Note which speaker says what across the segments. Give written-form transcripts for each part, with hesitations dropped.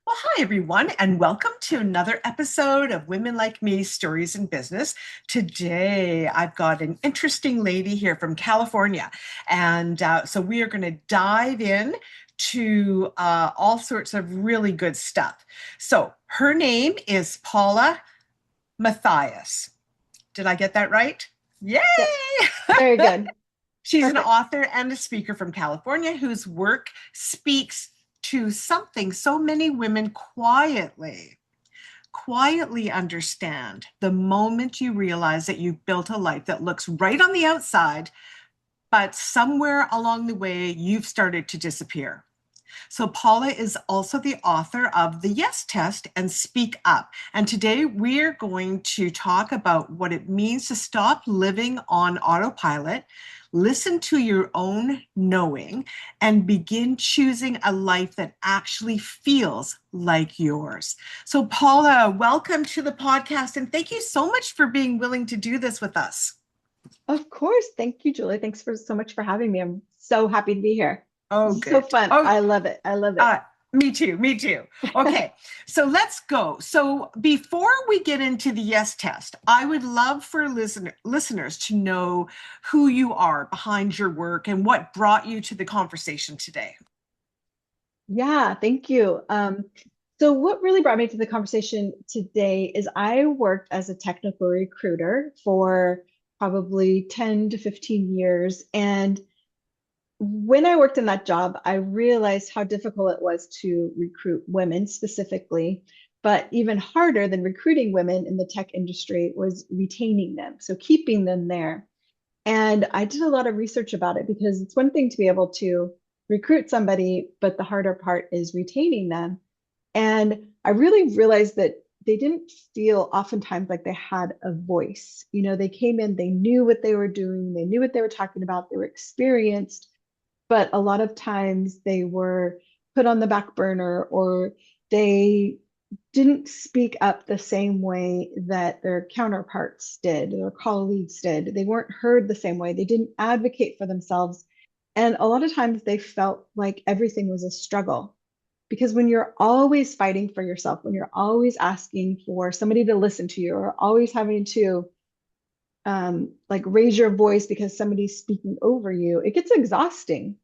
Speaker 1: Well, hi, everyone, and welcome to another episode of Women Like Me Stories in Business. Today, I've got an interesting lady here from California. And so we are going to dive in to all sorts of really good stuff. So, her name is Paula Mathias. Did I get that right? Yay!
Speaker 2: Yep, very good.
Speaker 1: She's an
Speaker 2: Perfect.
Speaker 1: author and a speaker from California whose work speaks to something so many women quietly understand the moment you realize that you've built a life that looks right on the outside, but somewhere along the way, you've started to disappear. So, Paula is also the author of The Yes Test and Speak Up. And today we're going to talk about what it means to stop living on autopilot, listen to your own knowing, and begin choosing a life that actually feels like yours. So, Paula, welcome to the podcast. And thank you so much for being willing to do this with us.
Speaker 2: Of course. Thank you, Julie. Thanks for so much for having me. I'm so happy to be here.
Speaker 1: Oh,
Speaker 2: This is so
Speaker 1: good.
Speaker 2: fun.
Speaker 1: Oh,
Speaker 2: I love it. I love it.
Speaker 1: Uh, me too. Me too. Okay, so let's go. So before we get into the yes test, I would love for listeners to know who you are behind your work and what brought you to the conversation today.
Speaker 2: Yeah, thank you. So what really brought me to the conversation today is I worked as a technical recruiter for probably 10 to 15 years. And when I worked in that job, I realized how difficult it was to recruit women specifically. But even harder than recruiting women in the tech industry was retaining them, so keeping them there. And I did a lot of research about it because it's one thing to be able to recruit somebody, but the harder part is retaining them. And I really realized that they didn't feel oftentimes like they had a voice. They came in, they knew what they were doing, they knew what they were talking about, they were experienced, but a lot of times they were put on the back burner or they didn't speak up the same way that their counterparts did, their colleagues did. They weren't heard the same way. They didn't advocate for themselves. And a lot of times they felt like everything was a struggle. Because when you're always fighting for yourself, when you're always asking for somebody to listen to you, or always having to like raise your voice because somebody's speaking over you, it gets exhausting.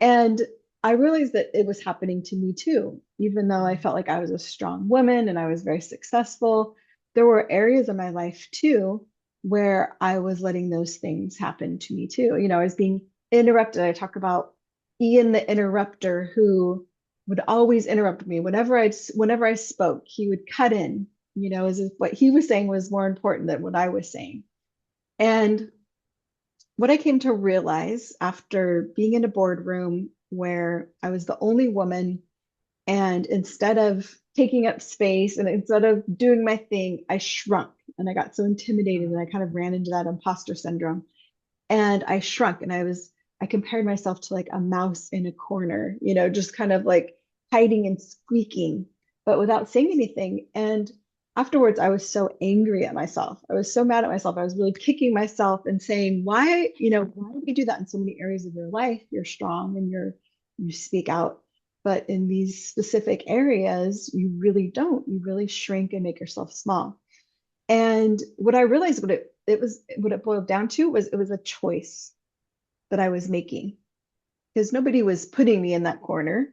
Speaker 2: And I realized that it was happening to me too. Even though I felt like I was a strong woman and I was very successful, there were areas of my life too where I was letting those things happen to me too. I was being interrupted. I talk about Ian the interrupter who would always interrupt me whenever I spoke. He would cut in, as if what he was saying was more important than what I was saying. And what I came to realize after being in a boardroom where I was the only woman, and instead of taking up space and instead of doing my thing, I shrunk and I got so intimidated and I kind of ran into that imposter syndrome. And I shrunk and I compared myself to like a mouse in a corner, just kind of like hiding and squeaking, but without saying anything. And afterwards, I was so angry at myself. I was so mad at myself. I was really kicking myself and saying, why do you do that in so many areas of your life? You're strong and you speak out. But in these specific areas, you really don't. You really shrink and make yourself small. And what I realized what it boiled down to was it was a choice that I was making because nobody was putting me in that corner.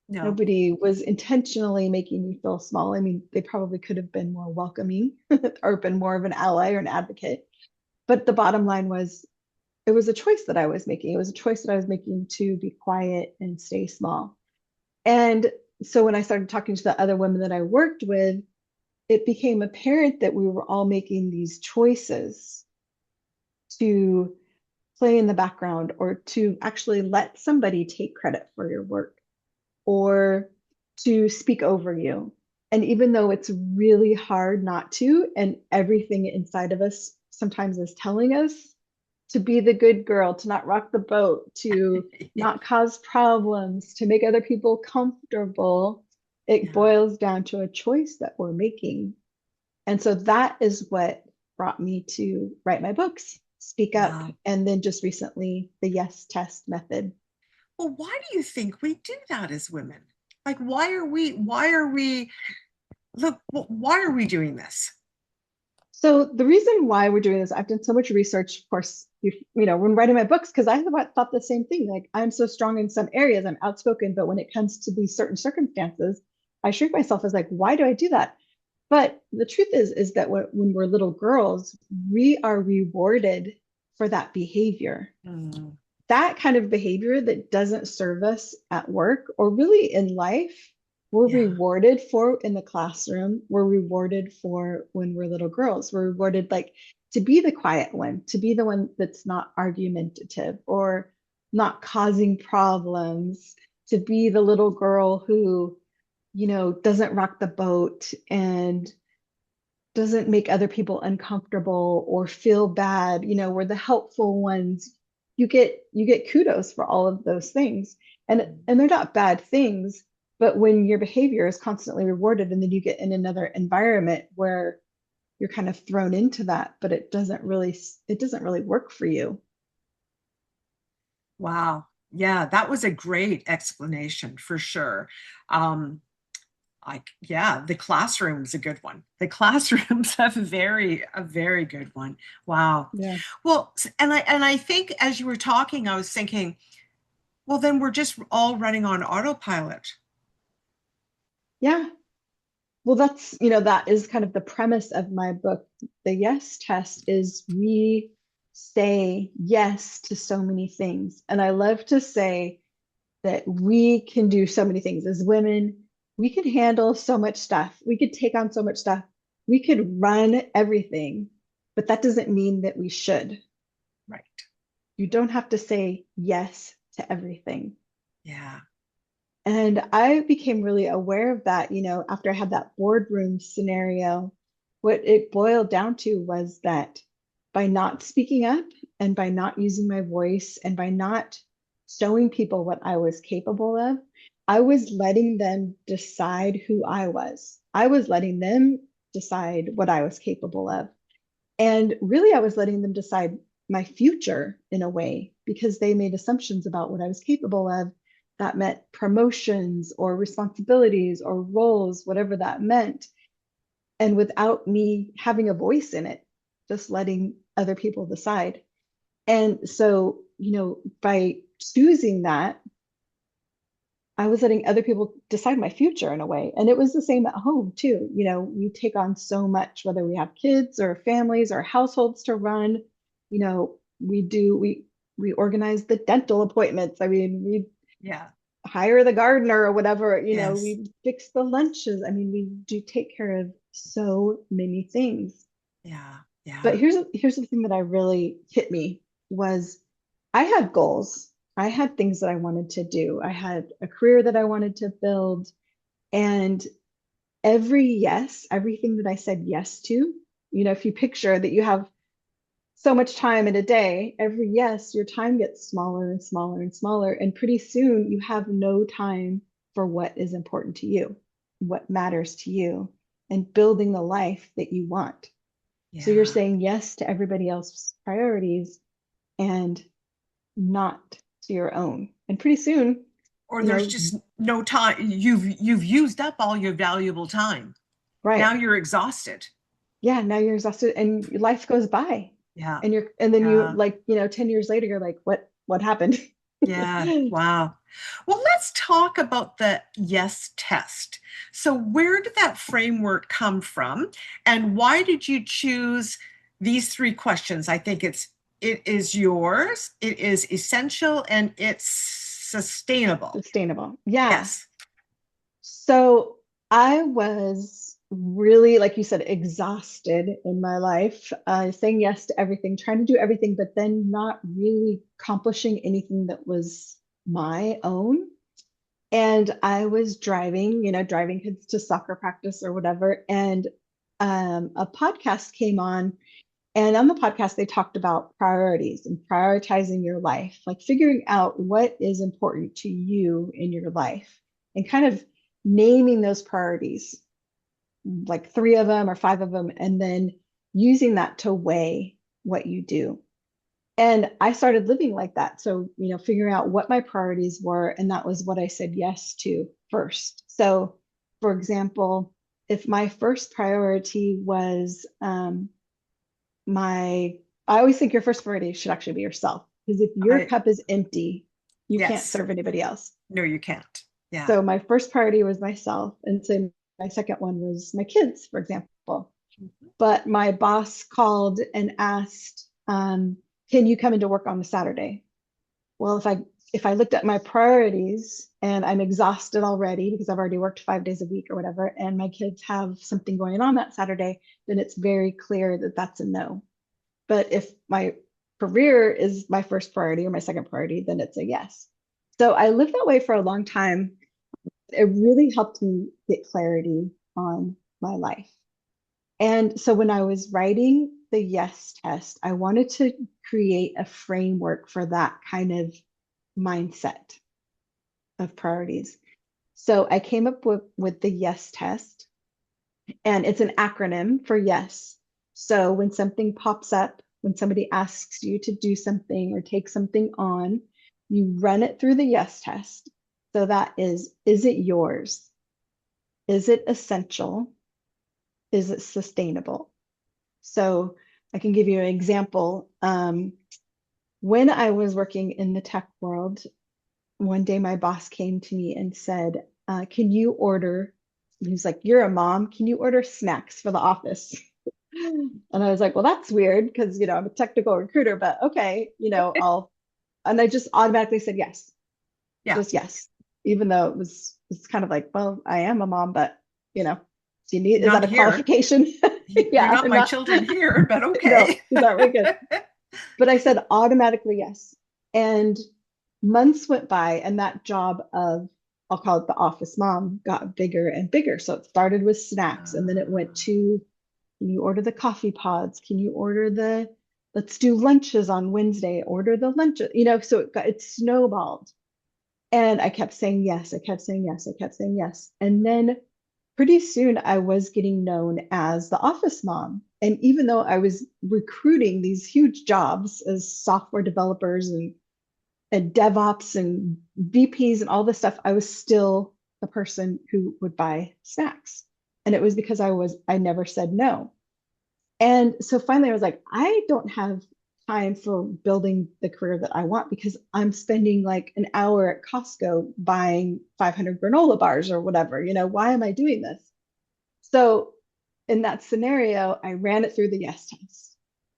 Speaker 1: No.
Speaker 2: Nobody was intentionally making me feel small. I mean, they probably could have been more welcoming or been more of an ally or an advocate. But the bottom line was it was a choice that I was making. It was a choice that I was making to be quiet and stay small. And so when I started talking to the other women that I worked with, it became apparent that we were all making these choices to play in the background or to actually let somebody take credit for your work or to speak over you. And even though it's really hard not to, and everything inside of us sometimes is telling us to be the good girl, to not rock the boat, to
Speaker 1: Yeah.
Speaker 2: not cause problems, to make other people comfortable, it
Speaker 1: Yeah.
Speaker 2: boils down to a choice that we're making. And so that is what brought me to write my books, Speak Up,
Speaker 1: Wow.
Speaker 2: and then just recently the Yes Test method.
Speaker 1: Well, why do you think we do that as women? Like, look, why are we doing this?
Speaker 2: So the reason why we're doing this, I've done so much research, of course, when writing my books, because I thought the same thing. Like I'm so strong in some areas, I'm outspoken, but when it comes to these certain circumstances, I shrink myself as like, why do I do that? But the truth is that when we're little girls, we are rewarded for that behavior.
Speaker 1: Mm,
Speaker 2: That kind of behavior that doesn't serve us at work or really in life, we're
Speaker 1: yeah.
Speaker 2: rewarded for in the classroom. We're rewarded for when we're little girls. We're rewarded like to be the quiet one, to be the one that's not argumentative or not causing problems, to be the little girl who, doesn't rock the boat and doesn't make other people uncomfortable or feel bad. We're the helpful ones. You get kudos for all of those things. And they're not bad things, but when your behavior is constantly rewarded and then you get in another environment where you're kind of thrown into that, but it doesn't really work for you.
Speaker 1: Wow. Yeah, that was a great explanation for sure. Um, yeah, the classroom's a good one. The classroom's a very good one. Wow.
Speaker 2: Yeah.
Speaker 1: Well, and I think as you were talking, I was thinking, well, then we're just all running on autopilot.
Speaker 2: Yeah. Well, that is kind of the premise of my book. The yes test is we say yes to so many things. And I love to say that we can do so many things as women. We can handle so much stuff. We could take on so much stuff. We could run everything, but that doesn't mean that we should.
Speaker 1: Right.
Speaker 2: You don't have to say yes to everything.
Speaker 1: Yeah.
Speaker 2: And I became really aware of that, after I had that boardroom scenario. What it boiled down to was that by not speaking up and by not using my voice and by not showing people what I was capable of, I was letting them decide who I was. I was letting them decide what I was capable of. And really, I was letting them decide my future in a way because they made assumptions about what I was capable of. That meant promotions or responsibilities or roles, whatever that meant. And without me having a voice in it, just letting other people decide. And so, by choosing that, I was letting other people decide my future in a way. And it was the same at home too. We take on so much, whether we have kids or families or households to run, we organize the dental appointments. I mean, we
Speaker 1: Yeah.
Speaker 2: hire the gardener or whatever,
Speaker 1: Yes.
Speaker 2: we fix the lunches. I mean, we do take care of so many things.
Speaker 1: Yeah.
Speaker 2: But
Speaker 1: Yeah.
Speaker 2: here's the thing that I really hit me was I had goals. I had things that I wanted to do. I had a career that I wanted to build. And everything that I said yes to, if you picture that you have so much time in a day, every yes, your time gets smaller and smaller and smaller. And pretty soon you have no time for what is important to you, what matters to you, and building the life that you want. So you're
Speaker 1: Yeah.
Speaker 2: saying yes to everybody else's priorities and not to your own. And pretty soon,
Speaker 1: Or
Speaker 2: you
Speaker 1: there's
Speaker 2: know,
Speaker 1: just no time. You've used up all your valuable time. Now
Speaker 2: right.
Speaker 1: you're exhausted.
Speaker 2: Yeah, now you're exhausted and life goes by.
Speaker 1: Yeah.
Speaker 2: And then you
Speaker 1: Yeah.
Speaker 2: like, 10 years later, you're like, what happened?
Speaker 1: Yeah. Wow. Well, let's talk about the yes test. So, where did that framework come from, and why did you choose these three questions? I think it is yours, it is essential, and it's sustainable.
Speaker 2: Sustainable. Yeah.
Speaker 1: Yes.
Speaker 2: So I was really, like you said, exhausted in my life, saying yes to everything, trying to do everything, but then not really accomplishing anything that was my own. And I was driving kids to soccer practice or whatever. And a podcast came on. And on the podcast, they talked about priorities and prioritizing your life, like figuring out what is important to you in your life and kind of naming those priorities, like three of them or five of them, and then using that to weigh what you do. And I started living like that. So, figuring out what my priorities were, and that was what I said yes to. first. So, for example, if my first priority was I always think your first priority should actually be yourself. Because if your
Speaker 1: I,
Speaker 2: cup is empty, you can't
Speaker 1: yes.
Speaker 2: serve anybody else.
Speaker 1: No, you can't. Yeah.
Speaker 2: So my first priority was myself. And so my second one was my kids, for example.
Speaker 1: Mhm.
Speaker 2: But my boss called and asked, can you come into work on a Saturday? Well, if I looked at my priorities and I'm exhausted already because I've already worked 5 days a week or whatever, and my kids have something going on that Saturday, then it's very clear that that's a no. But if my career is my first priority or my second priority, then it's a yes. So I lived that way for a long time. It really helped me get clarity on my life. And so when I was writing the yes test, I wanted to create a framework for that kind of mindset of priorities. So I came up with the yes test, and it's an acronym for yes. So when something pops up, when somebody asks you to do something or take something on, you run it through the yes test. So that is it yours? Is it essential? Is it sustainable? So I can give you an example. When I was working in the tech world, one day my boss came to me and said, can you order, he's like, you're a mom, can you order snacks for the office? And I was like, well, that's weird because, I'm a technical recruiter, but okay, and I just automatically said yes,
Speaker 1: Yeah.
Speaker 2: just yes, even though it's kind of like, well, I am a mom, but, is
Speaker 1: Not
Speaker 2: that a
Speaker 1: here.
Speaker 2: qualification?
Speaker 1: You're
Speaker 2: Yeah,
Speaker 1: not
Speaker 2: I'm
Speaker 1: my
Speaker 2: not,
Speaker 1: children here, but
Speaker 2: no,
Speaker 1: okay.
Speaker 2: is that really good? But I said automatically yes. And months went by, and that job of, I'll call it the office mom, got bigger and bigger. So it started with snacks, and then it went to, can you order the coffee pods? Can you order let's do lunches on Wednesday, order the lunches, so it snowballed. And I kept saying yes, I kept saying yes, I kept saying yes. And then pretty soon I was getting known as the office mom. And even though I was recruiting these huge jobs as software developers and DevOps and VPs and all this stuff, I was still the person who would buy snacks. And it was because I never said no. And so finally I was like, I don't have time for building the career that I want because I'm spending like an hour at Costco buying 500 granola bars or whatever. Why am I doing this? So in that scenario, I ran it through the yes test.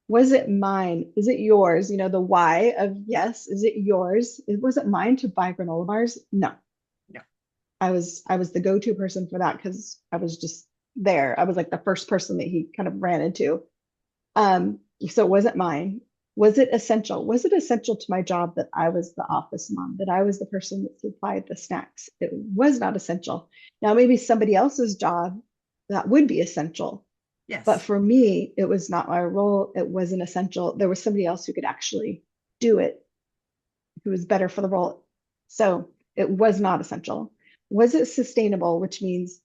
Speaker 2: Was it mine? Is it yours? The why of yes, is it yours? It wasn't mine to buy granola bars. No,
Speaker 1: No.
Speaker 2: I was the go-to person for that because I was just there. I was like the first person that he kind of ran into. So it wasn't mine. Was it essential? Was it essential to my job that I was the office mom, that I was the person that supplied the snacks? It was not essential. Now, maybe somebody else's job that would be essential. But
Speaker 1: Yes.
Speaker 2: for me, it was not my role. It wasn't essential. There was somebody else who could actually do it, who was better for the role. So it was not essential. Was it sustainable, which means,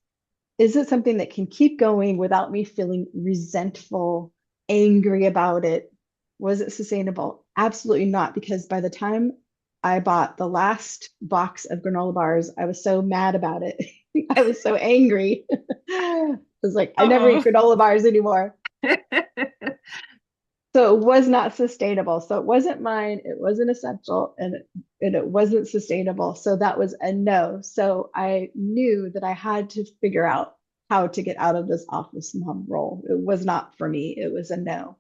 Speaker 2: is it something that can keep going without me feeling resentful, angry about it? Was it sustainable? Absolutely not, because by the time I bought the last box of granola bars, I was so mad about it. I was so angry. I was like, I never eat
Speaker 1: Uh-oh.
Speaker 2: granola bars anymore. So it was not sustainable. So it wasn't mine, it wasn't essential, and it wasn't sustainable. So that was a no. So I knew that I had to figure out how to get out of this office mom role. It was not for me, it was a no.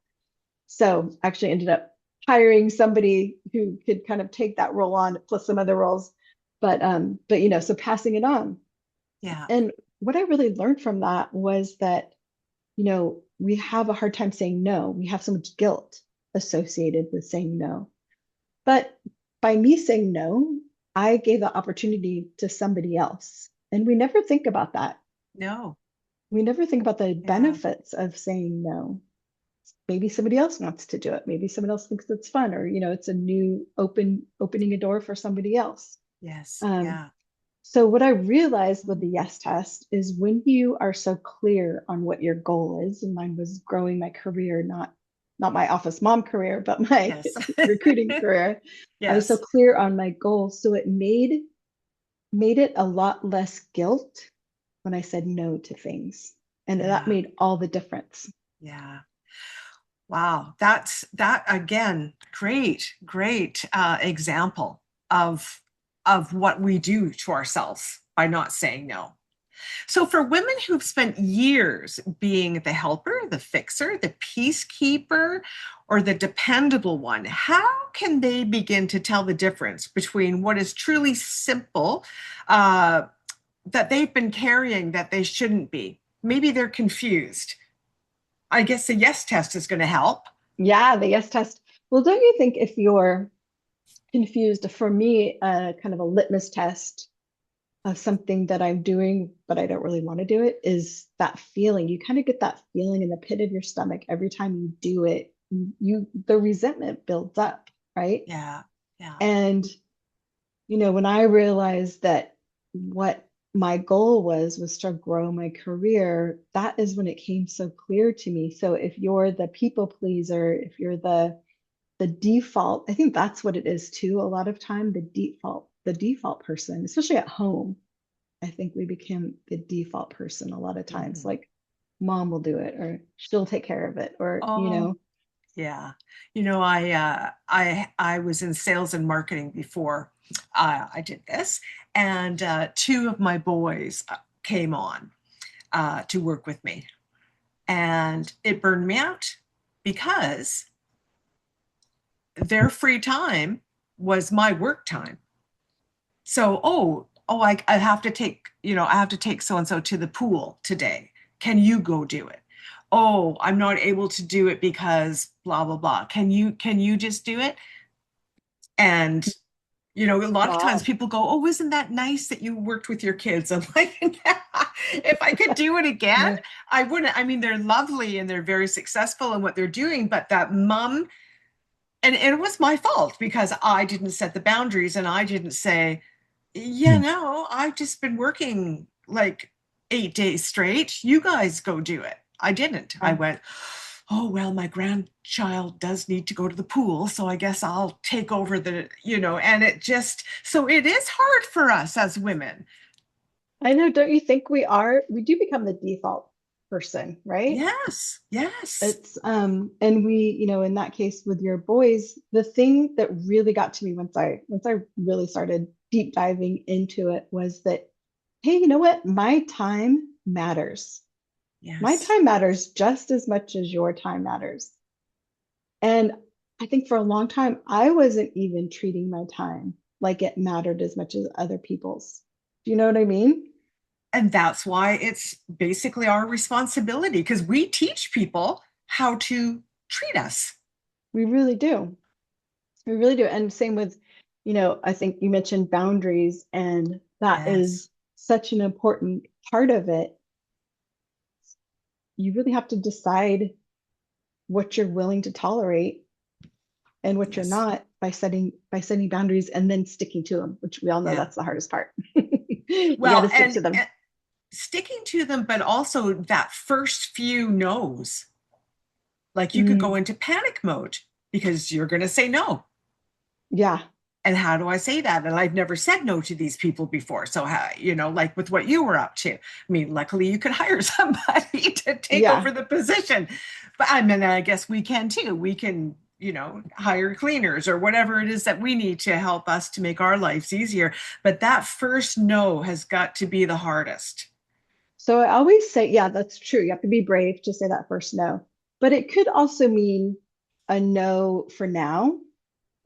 Speaker 2: So actually ended up hiring somebody who could kind of take that role on plus some other roles. But so passing it on.
Speaker 1: Yeah.
Speaker 2: And what I really learned from that was that we have a hard time saying no. We have so much guilt associated with saying no. But by me saying no, I gave the opportunity to somebody else. And we never think about that.
Speaker 1: No.
Speaker 2: We never think about the
Speaker 1: Yeah.
Speaker 2: benefits of saying no. Maybe somebody else wants to do it. Maybe somebody else thinks it's fun, or it's a new opening a door for somebody else.
Speaker 1: Yes.
Speaker 2: Um,
Speaker 1: Yeah.
Speaker 2: So what I realized with the yes test is when you are so clear on what your goal is, and mine was growing my career, not my office mom career, but my
Speaker 1: Yes.
Speaker 2: recruiting career. I was so
Speaker 1: Yes.
Speaker 2: clear on my goal. So it made made it a lot less guilt when I said no to things. And that
Speaker 1: Yeah.
Speaker 2: made all the difference.
Speaker 1: Yeah. Wow. That again, great example of what we do to ourselves by not saying no. So, for women who've spent years being the helper, the fixer, the peacekeeper, or the dependable one, how can they begin to tell the difference between what is truly simple uh, that they've been carrying that they shouldn't be? Maybe they're confused. I guess the yes test is going to help.
Speaker 2: Yeah, the yes test. Well, don't you think if you're confused, for me, kind of a litmus test of something that I'm doing, but I don't really want to do it, is that feeling. You kind of get that feeling in the pit of your stomach every time you do it. The resentment builds up, right?
Speaker 1: Yeah, yeah.
Speaker 2: And when I realized that what my goal was to grow my career, that is when it came so clear to me. So if you're the people pleaser, if you're the default, I think that's what it is too. A lot of time, the default person, especially at home, I think we became the default person a lot of times.
Speaker 1: Mhm.
Speaker 2: Like mom will do it, or she'll take care of it, or
Speaker 1: Oh, yeah. I was in sales and marketing before I did this, and two of my boys came on to work with me, and it burned me out because their free time was my work time. So, I have to take, I have to take so and so to the pool today. Can you go do it? Oh, I'm not able to do it because blah blah blah. Can you just do it? And a lot of times
Speaker 2: wow.
Speaker 1: people go, "Oh, isn't that nice that you worked with your kids?" I'm like, if I could do it again,
Speaker 2: Yeah.
Speaker 1: I wouldn't. I mean, they're lovely and they're very successful in what they're doing, but that mom, and it was my fault because I didn't set the boundaries and I didn't say, yeah, no, I've just been working like 8 days straight. You guys go do it. I didn't. I
Speaker 2: Yeah.
Speaker 1: went, oh, well, my grandchild does need to go to the pool. So I guess I'll take over and so it is hard for us as women.
Speaker 2: I know, don't you think we do become the default person, right?
Speaker 1: Yes, yes,
Speaker 2: It's and in that case with your boys, the thing that really got to me once I really started deep diving into it was that, hey, you know what? My time matters. My
Speaker 1: yes.
Speaker 2: time matters just as much as your time matters. And I think for a long time, I wasn't even treating my time like it mattered as much as other people's. Do you know what I mean?
Speaker 1: And that's why it's basically our responsibility because we teach people how to treat us.
Speaker 2: We really do. We really do. And same with, I think you mentioned boundaries, and that
Speaker 1: Yes,
Speaker 2: is such an important part of it. You really have to decide what you're willing to tolerate and what you're
Speaker 1: yes.
Speaker 2: not by setting boundaries and then sticking to them, which we all know
Speaker 1: Yeah.
Speaker 2: that's the hardest part. You got to
Speaker 1: Well,
Speaker 2: stick to them.
Speaker 1: and sticking to them, but also that first few no's. Like you could go
Speaker 2: Mm,
Speaker 1: into panic mode because you're going to say no.
Speaker 2: yeah,
Speaker 1: And how do I say that? And I've never said no to these people before. So, how, like with what you were up to, I mean, luckily you could hire somebody to take
Speaker 2: yeah.
Speaker 1: over the position. But I mean, I guess we can too. We can, hire cleaners or whatever it is that we need to help us to make our lives easier. But that first no has got to be the hardest.
Speaker 2: So I always say, yeah, that's true. You have to be brave to say that first no. But it could also mean a no for now,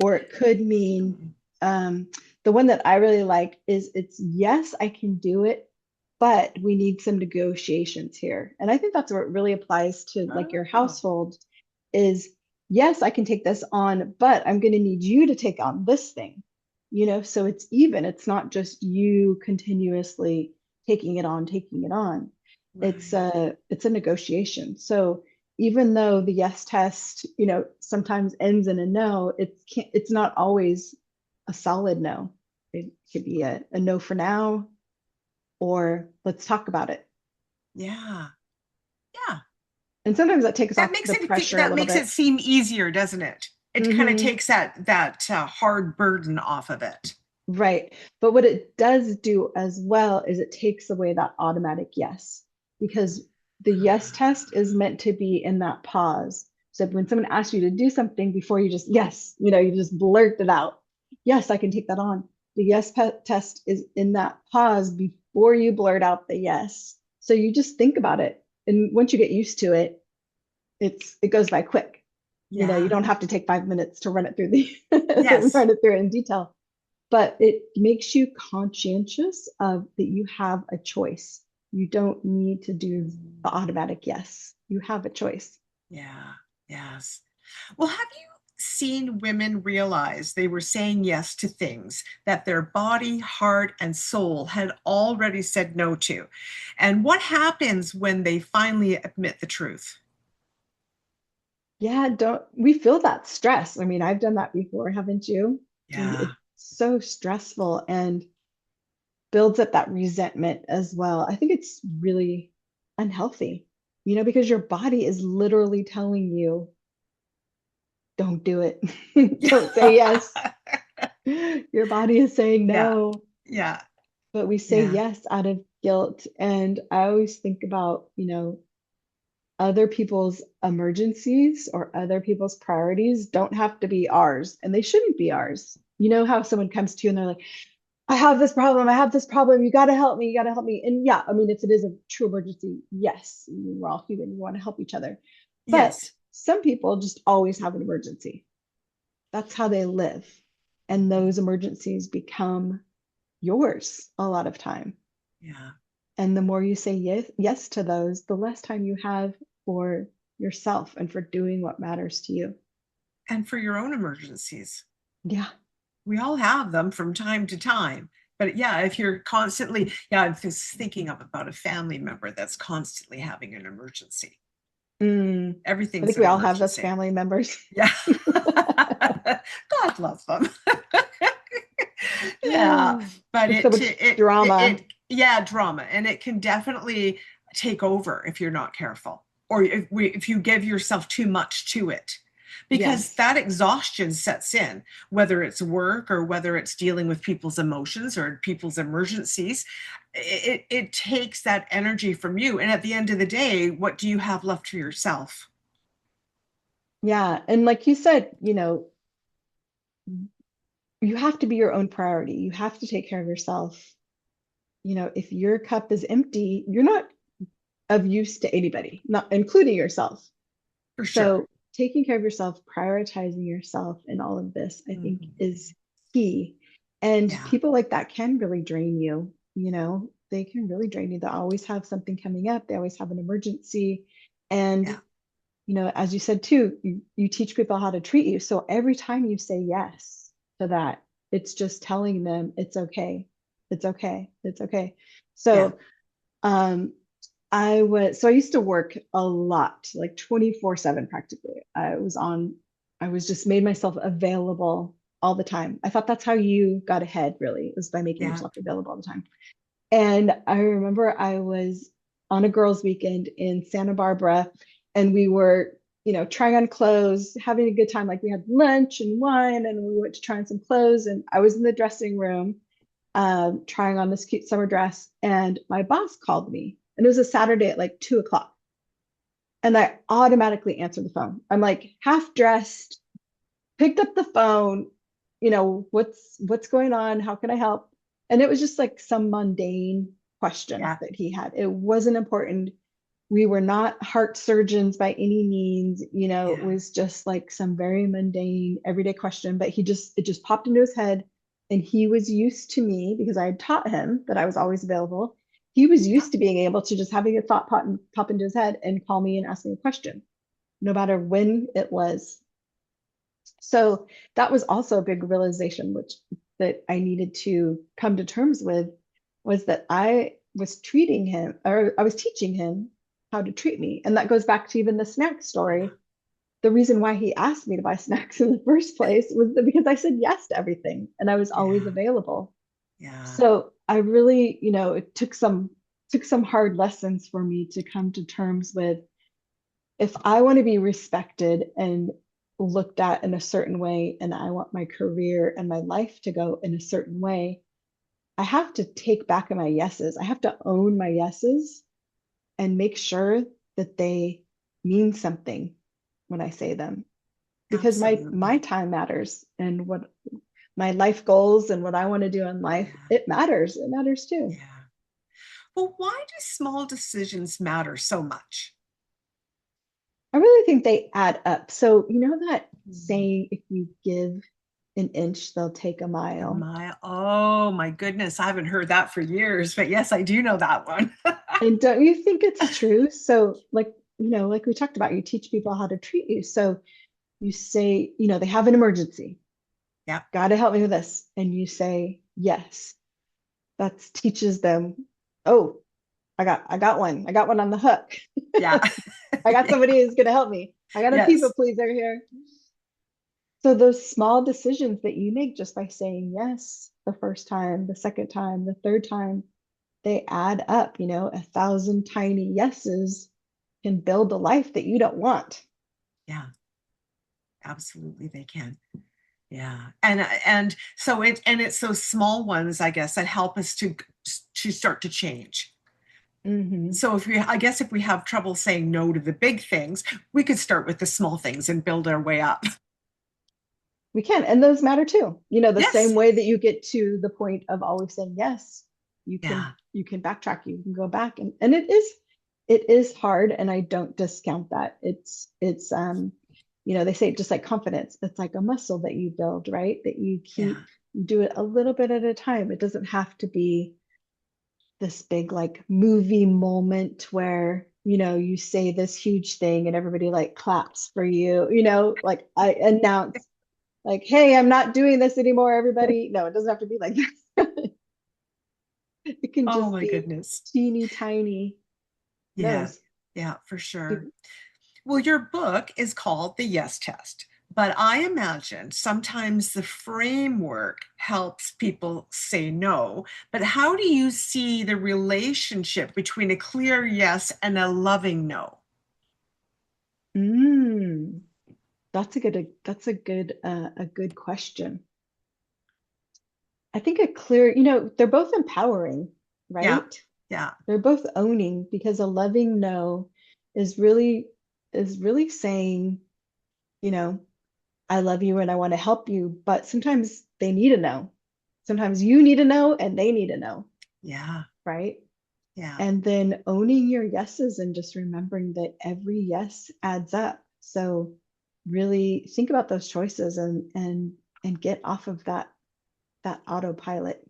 Speaker 2: or it could mean um, the one that I really like is it's yes, I can do it, but we need some negotiations here. And I think that's where it really applies to like your
Speaker 1: Oh,
Speaker 2: household is yes, I can take this on, but I'm going to need you to take on this thing. So it's even. It's not just you continuously taking it on, taking it on.
Speaker 1: right.
Speaker 2: It's a negotiation. So even though the yes test, sometimes ends in a no, it's not always a solid no. It could be a no for now, or let's talk about it.
Speaker 1: Yeah. Yeah.
Speaker 2: And sometimes that takes
Speaker 1: That
Speaker 2: off
Speaker 1: makes
Speaker 2: the
Speaker 1: it
Speaker 2: pressure a
Speaker 1: that
Speaker 2: little
Speaker 1: makes it
Speaker 2: bit.
Speaker 1: seem easier, doesn't it? It kind of
Speaker 2: Hmm.
Speaker 1: takes that hard burden off of it.
Speaker 2: Right. But what it does do as well is it takes away that automatic yes, because the yes test is meant to be in that pause. So when someone asks you to do something before you just, yes, you just blurt it out. Yes, I can take that on. The test is in that pause before you blurt out the yes. So you just think about it. And once you get used to it, it goes by quick. You
Speaker 1: Yeah.
Speaker 2: don't have to take 5 minutes to run it through the
Speaker 1: Yes.
Speaker 2: run it through in detail, but it makes you conscientious of that you have a choice. You don't need to do the automatic yes. You have a choice.
Speaker 1: Yeah. Yes. Well, have you seen women realize they were saying yes to things that their body, heart, and soul had already said no to? And what happens when they finally admit the truth?
Speaker 2: Yeah, don't we feel that stress? I mean, I've done that before, haven't you?
Speaker 1: Yeah.
Speaker 2: It's so stressful and builds up that resentment as well. I think it's really unhealthy, because your body is literally telling you, don't do it. Don't say yes.
Speaker 1: Yeah.
Speaker 2: Your body is saying
Speaker 1: Yeah.
Speaker 2: no,
Speaker 1: Yeah.
Speaker 2: but we say
Speaker 1: Yeah.
Speaker 2: yes out of guilt. And I always think about, other people's emergencies or other people's priorities don't have to be ours, and they shouldn't be ours. You know how someone comes to you and they're like, I have this problem. I have this problem. You got to help me. You got to help me. And yeah, I mean, if it is a true emergency, yes, we're all human. We want to help each other. But
Speaker 1: Yes.
Speaker 2: some people just always have an emergency. That's how they live. And those emergencies become yours a lot of time.
Speaker 1: Yeah.
Speaker 2: And the more you say yes to those, the less time you have for yourself and for doing what matters to you.
Speaker 1: And for your own emergencies.
Speaker 2: Yeah.
Speaker 1: We all have them from time to time. But yeah, if you're constantly, yeah, I'm just thinking of about a family member that's constantly having an emergency.
Speaker 2: I
Speaker 1: Everything's
Speaker 2: think
Speaker 1: an
Speaker 2: we all have those
Speaker 1: emergency.
Speaker 2: family members.
Speaker 1: Yeah. God love them. Yeah, but
Speaker 2: There's so much drama.
Speaker 1: yeah, drama, and it can definitely take over if you're not careful, or if you give yourself too much to it, because
Speaker 2: Yes.
Speaker 1: that exhaustion sets in, whether it's work or whether it's dealing with people's emotions or people's emergencies. It takes that energy from you, and at the end of the day, what do you have left for yourself?
Speaker 2: Yeah. And like you said, you have to be your own priority. You have to take care of yourself. If your cup is empty, you're not of use to anybody, not including yourself.
Speaker 1: For sure.
Speaker 2: So taking care of yourself, prioritizing yourself in all of this, I think
Speaker 1: Mhm.
Speaker 2: is key. And
Speaker 1: Yeah,
Speaker 2: people like that can really drain you, they can really drain you. They always have something coming up. They always have an emergency. And,
Speaker 1: yeah,
Speaker 2: as you said too, you teach people how to treat you. So every time you say yes to that, it's just telling them it's okay. It's okay. It's okay.
Speaker 1: yeah,
Speaker 2: So um, I used to work a lot, like 24/7 practically. I was just made myself available all the time. I thought that's how you got ahead, really, was by making
Speaker 1: yeah.
Speaker 2: yourself available all the time. And I remember I was on a girls' weekend in Santa Barbara, and we were, trying on clothes, having a good time. Like we had lunch and wine, and we went to try on some clothes. And I was in the dressing room trying on this cute summer dress, and my boss called me, and it was a Saturday at like 2 o'clock, and I automatically answered the phone. I'm like half dressed, picked up the phone, what's going on? How can I help? And it was just like some mundane question
Speaker 1: Yeah,
Speaker 2: that he had. It wasn't important. We were not heart surgeons by any means, it
Speaker 1: yeah,
Speaker 2: was just like some very mundane everyday question, but it just popped into his head. And he was used to me because I had taught him that I was always available. He was
Speaker 1: yeah,
Speaker 2: used to being able to just having a thought pop into his head and call me and ask me a question, no matter when it was. So that was also a big realization, which that I needed to come to terms with, was that I was treating him, or I was teaching him how to treat me. And that goes back to even the snack
Speaker 1: yeah,
Speaker 2: story. The reason why he asked me to buy snacks in the first place was because I said yes to everything and I was always
Speaker 1: yeah,
Speaker 2: available.
Speaker 1: yeah,
Speaker 2: So I really, it took some hard lessons for me to come to terms with, if I want to be respected and looked at in a certain way and I want my career and my life to go in a certain way, I have to take back my yeses. I have to own my yeses and make sure that they mean something when I say them. Because my
Speaker 1: Absolutely.
Speaker 2: time matters and what my life goals and what I want to do in life,
Speaker 1: Yeah.
Speaker 2: it matters. It matters too.
Speaker 1: Yeah. Well, why do small decisions matter so much?
Speaker 2: I really think they add up. So, you know that
Speaker 1: Mhm.
Speaker 2: saying, if you give an inch, they'll take a
Speaker 1: A
Speaker 2: mile.
Speaker 1: mile. Oh my goodness. I haven't heard that for years, but yes, I do know that one.
Speaker 2: And don't you think it's true? So, like, like we talked about, you teach people how to treat you. So you say, they have an emergency.
Speaker 1: Yeah.
Speaker 2: Got to help me with this. And you say, yes. That teaches them, oh, I got one. I got one on the hook.
Speaker 1: Yeah.
Speaker 2: I got somebody who's gonna help me. I got a people
Speaker 1: Yes.
Speaker 2: pleaser here. So those small decisions that you make just by saying yes the first time, the second time, the third time, they add up. 1,000 tiny yeses can build a life that you don't want.
Speaker 1: Yeah. Absolutely, they can. Yeah. And so it's those small ones, I guess, that help us to start to change.
Speaker 2: Hmm.
Speaker 1: So I guess if we have trouble saying no to the big things, we could start with the small things and build our way up.
Speaker 2: We can, and those matter too. The same
Speaker 1: Yes.
Speaker 2: way that you get to the point of always saying yes, you can
Speaker 1: Yeah.
Speaker 2: you can backtrack, you can go back, and it is hard, and I don't discount that. They say just like confidence, it's like a muscle that you build, right? That
Speaker 1: Yeah.
Speaker 2: you do it a little bit at a time. It doesn't have to be this big like movie moment where you say this huge thing and everybody like claps for you, like I announce like, hey, I'm not doing this anymore, everybody. No, it doesn't have to be like that. It can
Speaker 1: Oh
Speaker 2: just
Speaker 1: my
Speaker 2: be
Speaker 1: goodness.
Speaker 2: teeny tiny
Speaker 1: Yeah.
Speaker 2: no's.
Speaker 1: Yeah, for sure. Well, your book is called The Yes Test, but I imagine sometimes the framework helps people say no. But how do you see the relationship between a clear yes and a loving no?
Speaker 2: Mm, that's a good question. I think a clear, they're both empowering,
Speaker 1: Yeah,
Speaker 2: right?
Speaker 1: yeah,
Speaker 2: They're both owning because a loving no is really saying, you know, I love you and I want to help you, but sometimes they need a no. Sometimes you need a no and they need a no,
Speaker 1: yeah,
Speaker 2: right?
Speaker 1: yeah.
Speaker 2: And then owning your yeses and just remembering that every yes adds up. So really think about those choices and get off of that autopilot.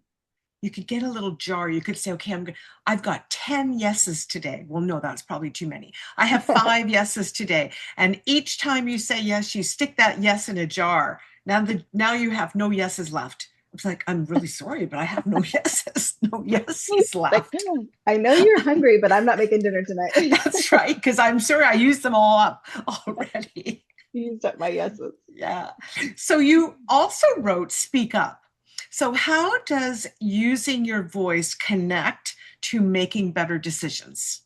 Speaker 1: You could get a little jar. You could say, okay, I've got 10 yeses today. Well, no, that's probably too many. I have 5 yeses today. And each time you say yes, you stick that yes in a jar. Now you have no yeses left. It's like, I'm really sorry, but I have no yeses, no yeses
Speaker 2: Like,
Speaker 1: left.
Speaker 2: I know you're hungry, but I'm not making dinner tonight.
Speaker 1: That's right, because I'm sure I used them all up already.
Speaker 2: You used up my yeses.
Speaker 1: Yeah. So you also wrote Speak Up. So, how does using your voice connect to making better decisions?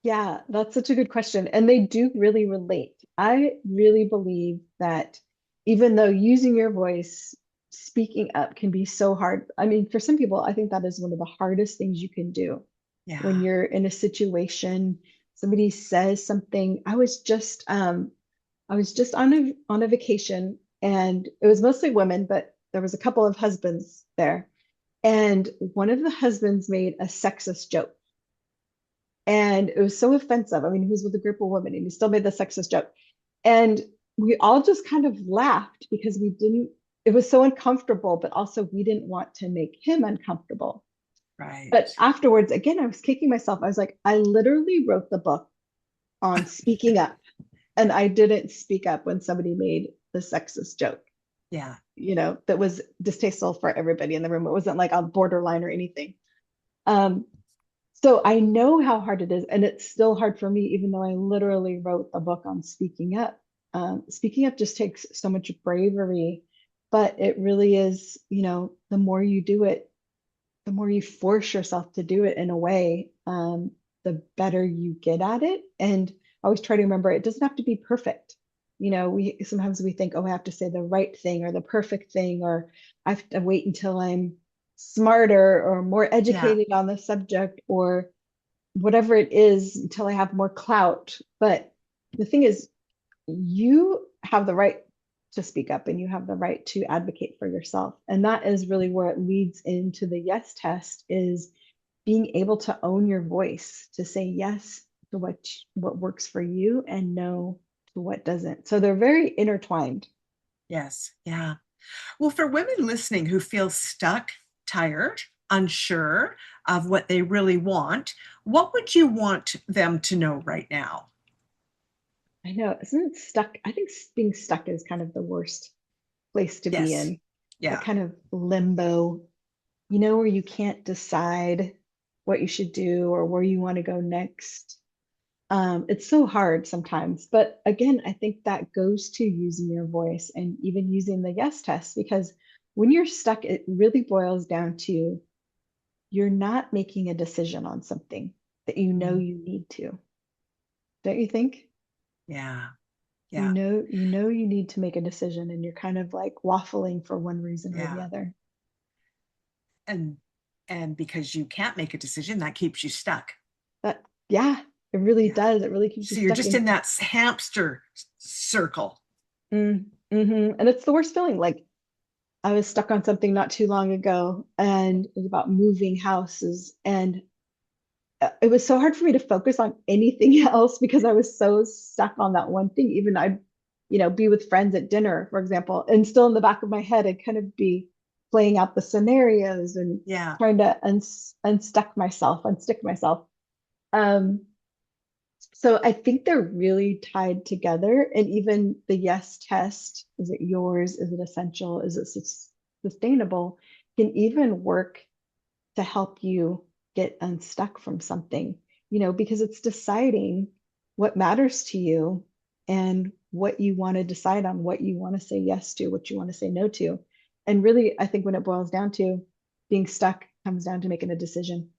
Speaker 2: Yeah, that's such a good question. And they do really relate. I really believe that even though using your voice, speaking up can be so hard. I mean, for some people, I think that is one of the hardest things you can do when
Speaker 1: Yeah.
Speaker 2: you're in a situation, somebody says something. I was just on a vacation and it was mostly women, but there was a couple of husbands there. And one of the husbands made a sexist joke. And it was so offensive. I mean, he was with a group of women and he still made the sexist joke. And we all just kind of laughed because it was so uncomfortable, but also we didn't want to make him uncomfortable.
Speaker 1: Right.
Speaker 2: But afterwards, again, I was kicking myself. I was like, I literally wrote the book on speaking up, and I didn't speak up when somebody made the sexist joke,
Speaker 1: Yeah.
Speaker 2: that was distasteful for everybody in the room. It wasn't like on borderline or anything. Um, So I know how hard it is, and it's still hard for me, even though I literally wrote a book on speaking up. Speaking up just takes so much bravery, but it really is, the more you do it, the more you force yourself to do it in a way, the better you get at it. And I always try to remember it doesn't have to be perfect. We sometimes we think, oh, I have to say the right thing or the perfect thing, or I have to wait until I'm smarter or more
Speaker 1: Yeah.
Speaker 2: educated on the subject, or whatever it is until I have more clout. But the thing is, you have the right to speak up and you have the right to advocate for yourself. And that is really where it leads into the yes test, is being able to own your voice, to say yes to what works for you and no to what doesn't. So they're very intertwined.
Speaker 1: Yes. Yeah. Well, for women listening who feel stuck, tired, unsure of what they really want, what would you want them to know right now?
Speaker 2: I know, isn't it stuck? I think being stuck is kind of the worst place to be
Speaker 1: Yes.
Speaker 2: in. That
Speaker 1: Yeah.
Speaker 2: kind of limbo, where you can't decide what you should do or where you want to go next. It's so hard sometimes. But again, I think that goes to using your voice and even using the yes test, because when you're stuck, it really boils down to you're not making a decision on something that
Speaker 1: Mm.
Speaker 2: you need to. Don't you think?
Speaker 1: Yeah.
Speaker 2: You
Speaker 1: Yeah.
Speaker 2: know, you need to make a decision and you're kind of like waffling for one reason or the
Speaker 1: Yeah.
Speaker 2: other.
Speaker 1: And because you can't make a decision, that keeps you stuck.
Speaker 2: But yeah, it really
Speaker 1: Yeah.
Speaker 2: does. It really keeps you
Speaker 1: So you're
Speaker 2: stuck
Speaker 1: just
Speaker 2: in.
Speaker 1: in that hamster circle.
Speaker 2: And it's the worst feeling. Like I was stuck on something not too long ago, and it was about moving houses. And it was so hard for me to focus on anything else because I was so stuck on that one thing. Even I'd, be with friends at dinner, for example, and still in the back of my head, I'd kind of be playing out the scenarios and
Speaker 1: Yeah.
Speaker 2: trying to unstick myself. Um, so I think they're really tied together. And even the yes test, is it yours? Is it essential? Is it sustainable? Can even work to help you get unstuck from something, because it's deciding what matters to you and what you want to decide on, what you want to say yes to, what you want to say no to. And really, I think when it boils down to being stuck, comes down to making a decision.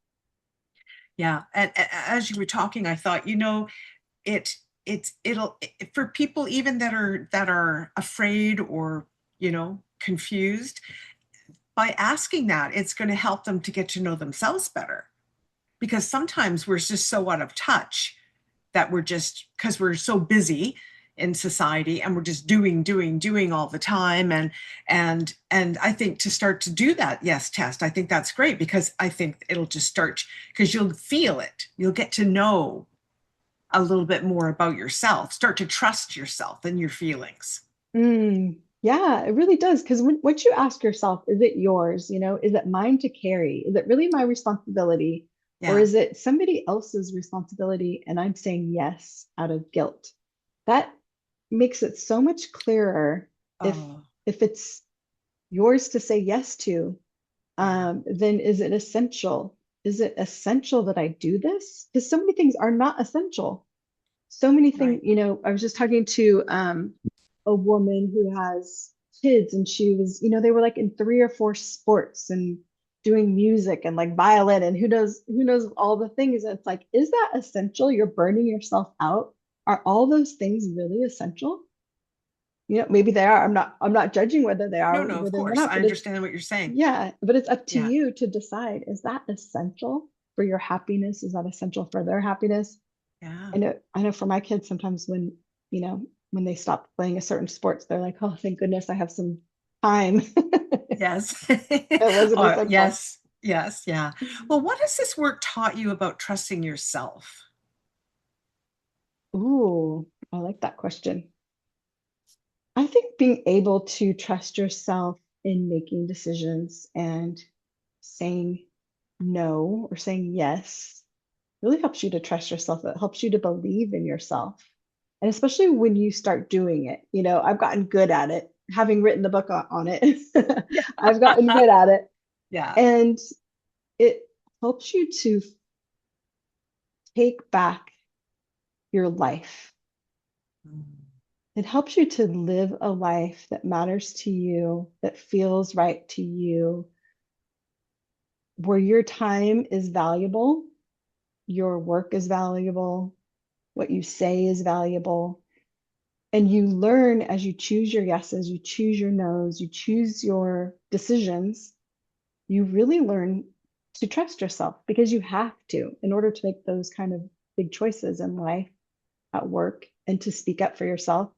Speaker 1: Yeah. And as you were talking, I thought, it it'll for people even that are afraid or confused, by asking that, it's going to help them to get to know themselves better, because sometimes we're just so out of touch that we're just, because we're so busy in society and we're just doing all the time. And I think to start to do that yes test, I think that's great, because I think it'll just start, because you'll feel it, you'll get to know a little bit more about yourself, start to trust yourself and your feelings.
Speaker 2: Yeah, it really does. Because once you ask yourself, is it yours? Is it mine to carry? Is it really my responsibility? Or
Speaker 1: Yeah.
Speaker 2: is it somebody else's responsibility and I'm saying yes out of guilt? That makes it so much clearer if
Speaker 1: Oh,
Speaker 2: it's yours to say yes to.
Speaker 1: yeah.
Speaker 2: Then is it essential? Is it essential that I do this? Because so many things are not essential. So many things,
Speaker 1: Right.
Speaker 2: I was just talking to a woman who has kids, and she was, they were like in 3 or 4 sports and doing music and like violin and who knows all the things. And it's like, is that essential? You're burning yourself out. Are all those things really essential? Maybe they are. I'm not judging whether they
Speaker 1: No,
Speaker 2: are,
Speaker 1: no, of
Speaker 2: whether they're
Speaker 1: course,
Speaker 2: not,
Speaker 1: I
Speaker 2: but it's,
Speaker 1: understand what you're saying.
Speaker 2: yeah, but it's up to
Speaker 1: Yeah.
Speaker 2: you to decide, is that essential for your happiness? Is that essential for their happiness?
Speaker 1: Yeah.
Speaker 2: I know for my kids, sometimes when they stop playing a certain sports, they're like, oh, thank goodness I have some time.
Speaker 1: Yes.
Speaker 2: It wasn't essential.
Speaker 1: Yes. Yes. Yeah. Well, what has this work taught you about trusting yourself?
Speaker 2: Ooh, I like that question. I think being able to trust yourself in making decisions and saying no or saying yes really helps you to trust yourself. It helps you to believe in yourself. And especially when you start doing it, I've gotten good at it, having written the book on it.
Speaker 1: Yeah.
Speaker 2: I've gotten good at it.
Speaker 1: Yeah.
Speaker 2: And it helps you to take back your life.
Speaker 1: Mm.
Speaker 2: It helps you to live a life that matters to you, that feels right to you, where your time is valuable, your work is valuable, what you say is valuable. And you learn as you choose your yeses, you choose your nos, you choose your decisions, you really learn to trust yourself because you have to in order to make those kind of big choices in life, at work, and to speak up for yourself.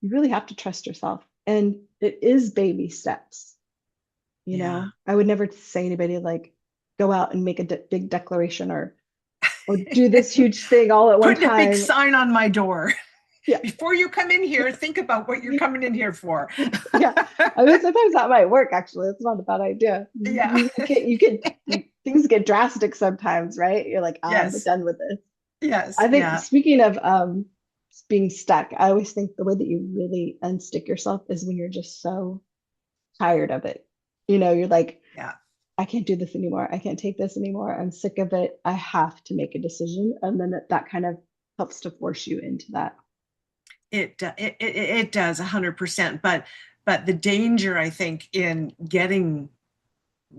Speaker 2: You really have to trust yourself. And it is baby steps.
Speaker 1: Yeah.
Speaker 2: I would never say to anybody like, go out and make a big declaration or do this huge thing all at one
Speaker 1: Putting a big
Speaker 2: time.
Speaker 1: sign on my door.
Speaker 2: Yeah.
Speaker 1: Before you come in here, think about what you're coming in here for.
Speaker 2: Yeah. I mean, sometimes that might work actually. It's not a bad idea.
Speaker 1: Yeah.
Speaker 2: Things get drastic sometimes, right? You're like, I'm
Speaker 1: Yes.
Speaker 2: done with this.
Speaker 1: Yes.
Speaker 2: I think
Speaker 1: Yeah.
Speaker 2: speaking of being stuck, I always think the way that you really unstick yourself is when you're just so tired of it. You're like,
Speaker 1: Yeah.
Speaker 2: I can't do this anymore. I can't take this anymore. I'm sick of it. I have to make a decision. And then that kind of helps to force you into that.
Speaker 1: It does 100%. But the danger, I think, in getting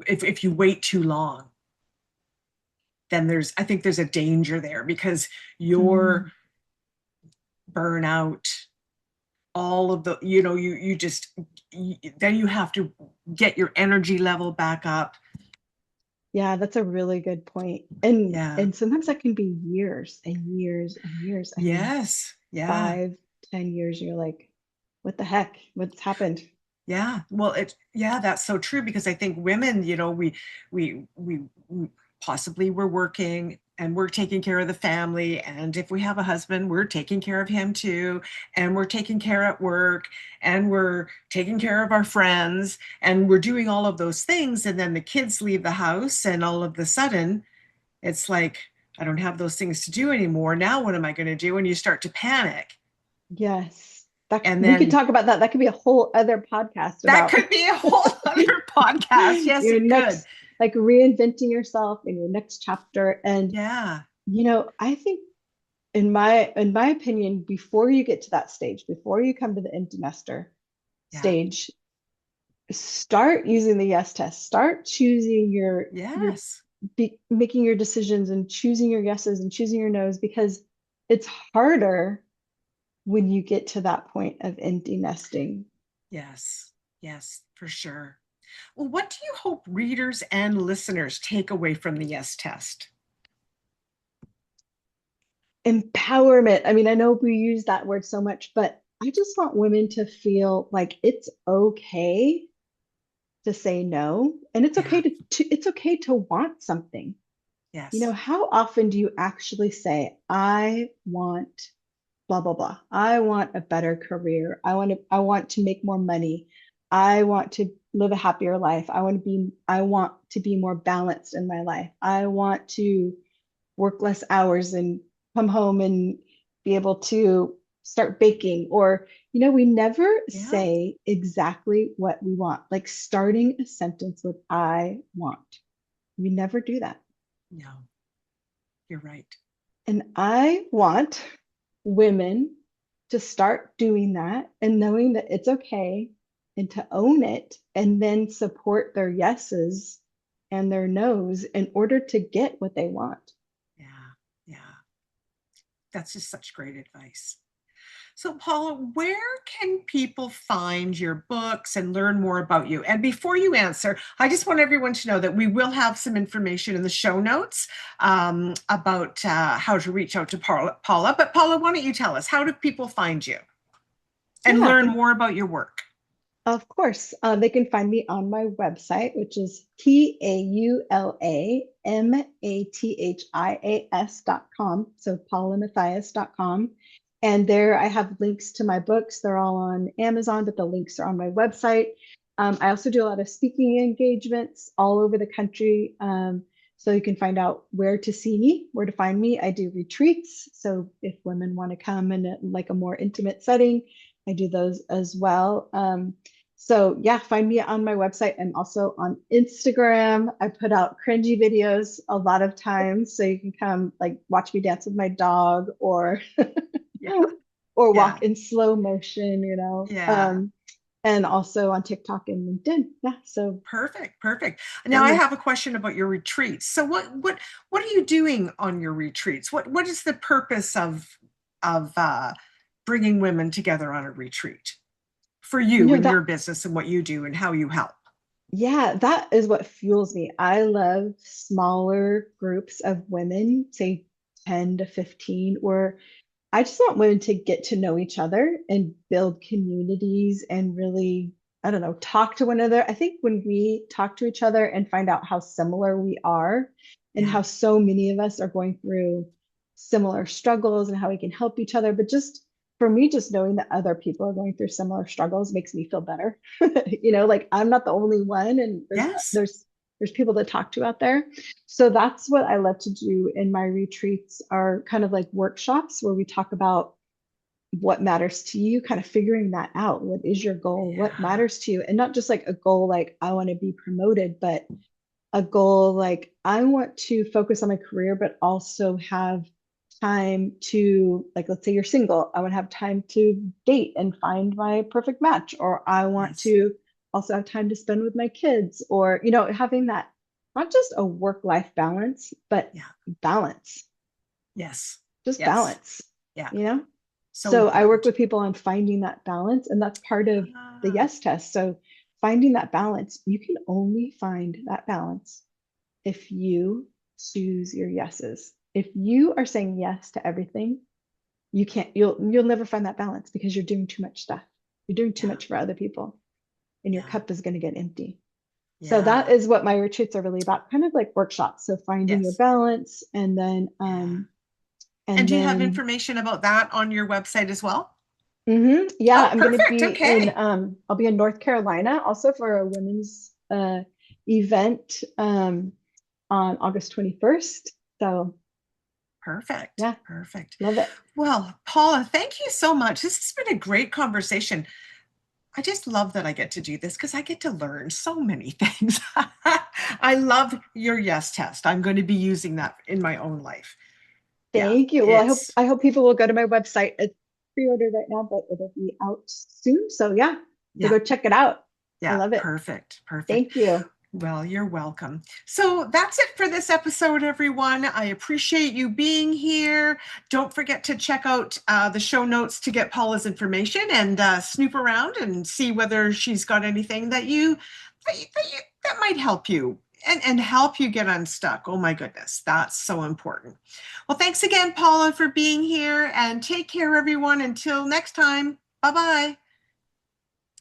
Speaker 1: if you wait too long, then I think there's a danger there because your
Speaker 2: Mm,
Speaker 1: burnout, all of the, you just, then you have to get your energy level back up.
Speaker 2: yeah, that's a really good point. And
Speaker 1: Yeah.
Speaker 2: and sometimes that can be years and years and years. I mean,
Speaker 1: Yes. Yeah.
Speaker 2: 5, 10 years, you're like, what the heck? What's happened?
Speaker 1: Yeah. Well, yeah, that's so true because I think women, we possibly we're working and we're taking care of the family. And if we have a husband, we're taking care of him too. And we're taking care at work and we're taking care of our friends and we're doing all of those things. And then the kids leave the house and all of a sudden it's like, I don't have those things to do anymore. Now what am I going to do? And you start to panic.
Speaker 2: Yes. That
Speaker 1: And
Speaker 2: we could
Speaker 1: then
Speaker 2: talk about that. That could be a whole other podcast
Speaker 1: that
Speaker 2: about
Speaker 1: could be a whole other podcast. Yes,
Speaker 2: your
Speaker 1: it could.
Speaker 2: next, like reinventing yourself in your next chapter. And
Speaker 1: Yeah.
Speaker 2: I think in my opinion, before you get to that stage, before you come to the empty nester
Speaker 1: Yeah.
Speaker 2: stage, start using the yes test. Start choosing your
Speaker 1: Yes.
Speaker 2: making your decisions and choosing your yeses and choosing your nos because it's harder when you get to that point of empty nesting.
Speaker 1: Yes. Yes, for sure. Well, what do you hope readers and listeners take away from the yes test?
Speaker 2: Empowerment. I mean, I know we use that word so much, but I just want women to feel like it's okay to say no, and it's
Speaker 1: Yeah.
Speaker 2: okay it's okay to want something.
Speaker 1: Yes.
Speaker 2: How often do you actually say, I want blah blah blah. I want a better career. I want to make more money. I want to live a happier life. I want to be more balanced in my life. I want to work less hours and come home and be able to start baking. Or we never
Speaker 1: Yeah.
Speaker 2: say exactly what we want, like starting a sentence with I want. We never do that.
Speaker 1: No, you're right.
Speaker 2: And I want women to start doing that and knowing that it's okay and to own it and then support their yeses and their nos in order to get what they want.
Speaker 1: Yeah. Yeah. That's just such great advice. So, Paula, where can people find your books and learn more about you? And before you answer, I just want everyone to know that we will have some information in the show notes about how to reach out to Paula. But, Paula, why don't you tell us, how do people find you and
Speaker 2: Yeah,
Speaker 1: learn more about your work?
Speaker 2: of course. They can find me on my website, which is PaulaMathias.com. So paulamathias.com. And there I have links to my books. They're all on Amazon, but the links are on my website. I also do a lot of speaking engagements all over the country. So you can find out where to see me, where to find me. I do retreats. So if women want to come in like a more intimate setting, I do those as well. So yeah, find me on my website and also on Instagram. I put out cringy videos a lot of times, so you can come like watch me dance with my dog or
Speaker 1: Yeah.
Speaker 2: or
Speaker 1: Yeah.
Speaker 2: walk in slow motion.
Speaker 1: Yeah.
Speaker 2: And also on TikTok and LinkedIn. Yeah, so
Speaker 1: Perfect. Perfect. Now
Speaker 2: find
Speaker 1: I
Speaker 2: me.
Speaker 1: have a question about your retreats. So what are you doing on your retreats? What is the purpose of bringing women together on a retreat for you and your
Speaker 2: That,
Speaker 1: business and what you do and how you help?
Speaker 2: yeah, that is what fuels me. I love smaller groups of women, say 10 to 15, where I just want women to get to know each other and build communities and really, I don't know, talk to one another. I think when we talk to each other and find out how similar we are and
Speaker 1: Yeah.
Speaker 2: how so many of us are going through similar struggles and how we can help each other, but just for me, just knowing that other people are going through similar struggles makes me feel better. Like I'm not the only one, and
Speaker 1: Yes.
Speaker 2: there's people to talk to out there. So that's what I love to do in my retreats are kind of like workshops where we talk about what matters to you, kind of figuring that out. What is your goal? What
Speaker 1: Yeah.
Speaker 2: matters to you? And not just like a goal like I want to be promoted, but a goal like I want to focus on my career, but also have time to, like, let's say you're single, I want to have time to date and find my perfect match, or I want
Speaker 1: Yes.
Speaker 2: to also have time to spend with my kids, or, having that not just a work-life balance, but
Speaker 1: Yeah.
Speaker 2: balance,
Speaker 1: Yes.
Speaker 2: just
Speaker 1: Yes.
Speaker 2: balance,
Speaker 1: Yeah.
Speaker 2: you know?
Speaker 1: So
Speaker 2: So I work
Speaker 1: important.
Speaker 2: with people on finding that balance, and that's part of the
Speaker 1: Ah,
Speaker 2: yes test. So finding that balance, you can only find that balance if you choose your yeses. If you are saying yes to everything, you'll never find that balance because you're doing too much stuff. You're doing too
Speaker 1: yeah.
Speaker 2: much for other people and your
Speaker 1: Yeah.
Speaker 2: cup is going to get empty. So that
Speaker 1: Yeah.
Speaker 2: is what my retreats are really about, kind of like workshops. So finding your
Speaker 1: Yes.
Speaker 2: balance and then
Speaker 1: Yeah. And
Speaker 2: and
Speaker 1: do you have
Speaker 2: then
Speaker 1: information about that on your website as well?
Speaker 2: yeah,
Speaker 1: Oh,
Speaker 2: I'm going to
Speaker 1: perfect.
Speaker 2: be in
Speaker 1: Okay.
Speaker 2: I'll be in North Carolina also for a women's event on August 21st. So
Speaker 1: Perfect.
Speaker 2: yeah,
Speaker 1: Perfect.
Speaker 2: love it.
Speaker 1: Well, Paula, thank you so much. This has been a great conversation. I just love that I get to do this because I get to learn so many things. I love your yes test. I'm going to be using that in my own life. Yeah,
Speaker 2: Thank you. Well,
Speaker 1: it's,
Speaker 2: I hope people will go to my website. It's pre-ordered right now, but it'll be out soon. So yeah, so
Speaker 1: yeah,
Speaker 2: go check it out. I
Speaker 1: yeah,
Speaker 2: love it.
Speaker 1: perfect, perfect.
Speaker 2: Thank you.
Speaker 1: Well, you're welcome. So that's it for this episode, everyone. I appreciate you being here. Don't forget to check out the show notes to get Paula's information and snoop around and see whether she's got anything that might help you and help you get unstuck. Oh my goodness, that's so important. Well, thanks again, Paula, for being here, and take care, everyone. Until next time. Bye bye.